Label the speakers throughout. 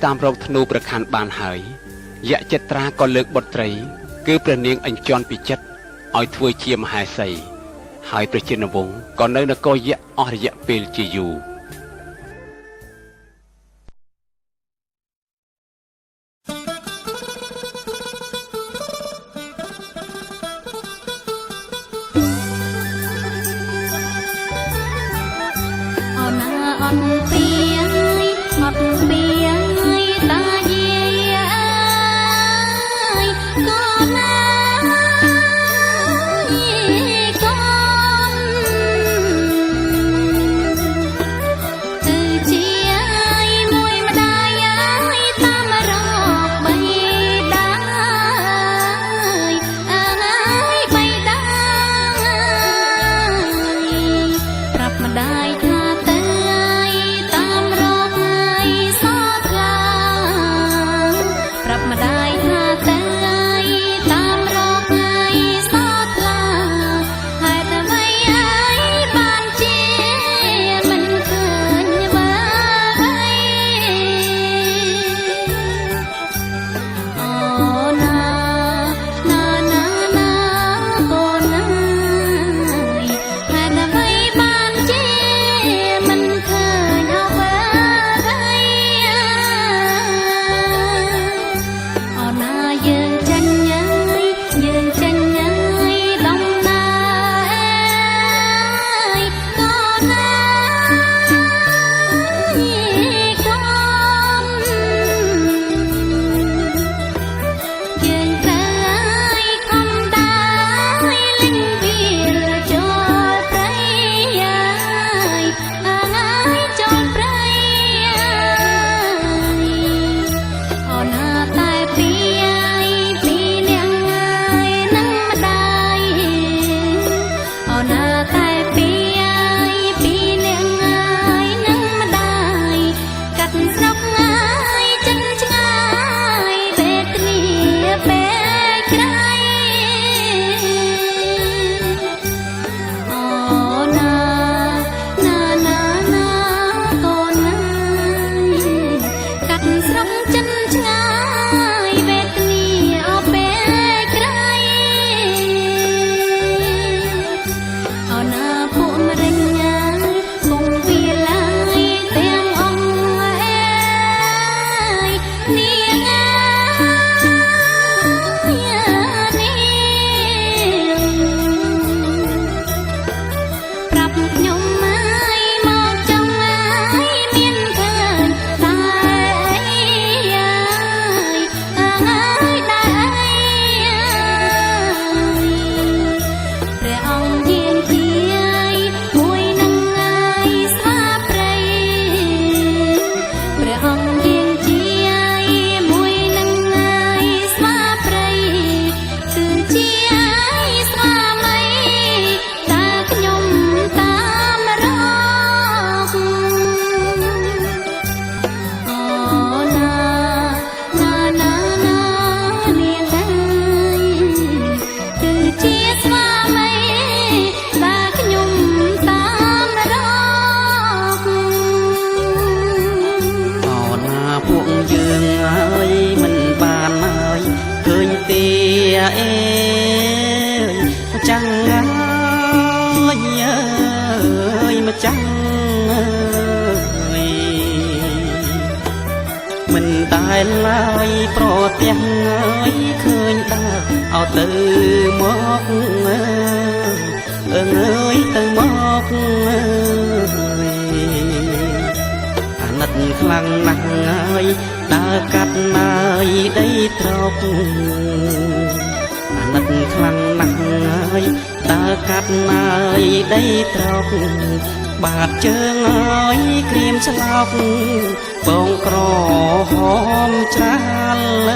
Speaker 1: តាមរកធ្នូប្រខាន់បានហើយយៈចិត្រាក៏លើកបុត្រីគឺព្រះនាងអញ្ជន់ពីចិត្តឲ្យធ្វើជាមហេសីហើយព្រះជិនវង្សក៏នៅនគរយៈអស់រយៈពេលជាយូរមិនដែលឡើយប្រទះឃើញដើរអោទៅមកអើយទៅមកអាណិតខ្លាំងណាស់ហើយដើរកាត់ណាយដីត្រកអាណិតខ្លាំងណាស់ហើយដើរកាត់ណាយដីត្រកបាតជើងឲ្យក្រៀមស្លោកបងក្រហមច្រាល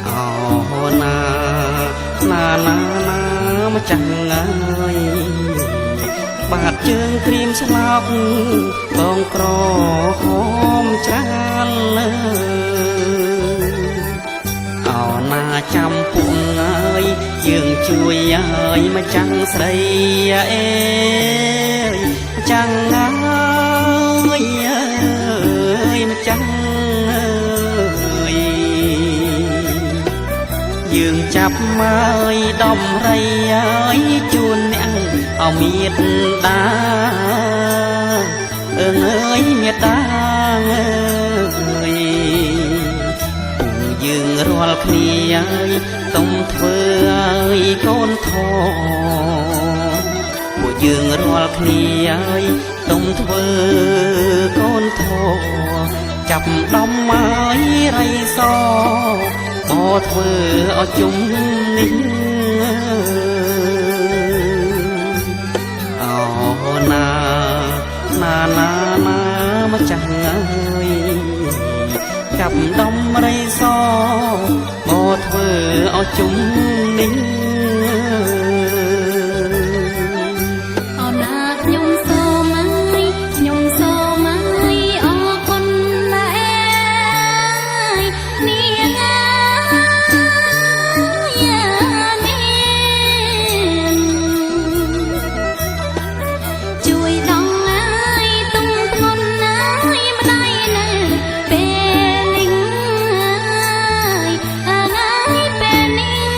Speaker 1: អូណាម្ចាស់អើយបាតជើងក្រៀមស្លោកបងក្រហមច្រាលអូណាចាំពុកអើយយើងជួយអើយម្ចាំងស្រីអេម្ចាំងអើយ ចាប់មកដំរីហើយជួនអ្នកអមៀតដាអើយមេតាអើយយើងរាល់គ្នាហើយទុំធ្វើឲ្យកូនធពួកយើងរាល់គ្នាហើយទុំធ្វើកូនធចាប់ដំមករៃសក៏ធ្វើឲ្យជុំនេះអូណាម្ចាស់អើយចាប់ដំរៃសក៏ធ្វើឲ្យជុំនេះ
Speaker 2: អូណាខ្ញុំសូមឲ្យខ្ញុំសូមឲ្យអរគុណណាស់នាងយ៉ានាងជួយដងឲ្យទុំធ្ងន់ឲ្យម្ដាយនៅពេលនេះឲ្យពេលនេះ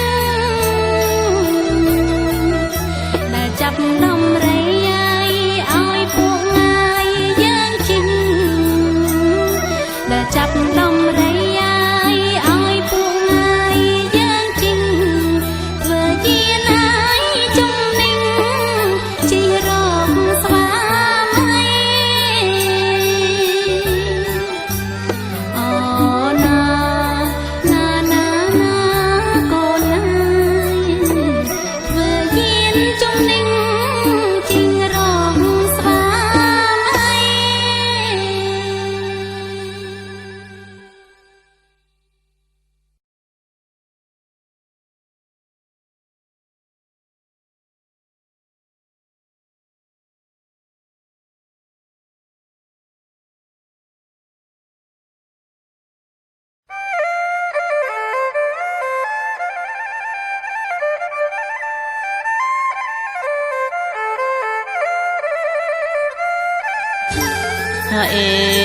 Speaker 2: ដែលចាប់ដំរីឲ្យពួកងាយយើងជិញដែលចាប់ដំរីឲ្យពួកងាយយើងជិញធ្វើជាណាយជំនិញជីរកស្វាមីអូណាកូនអើយធ្វើយានជំនិញជីរកស្វាមី
Speaker 1: អេ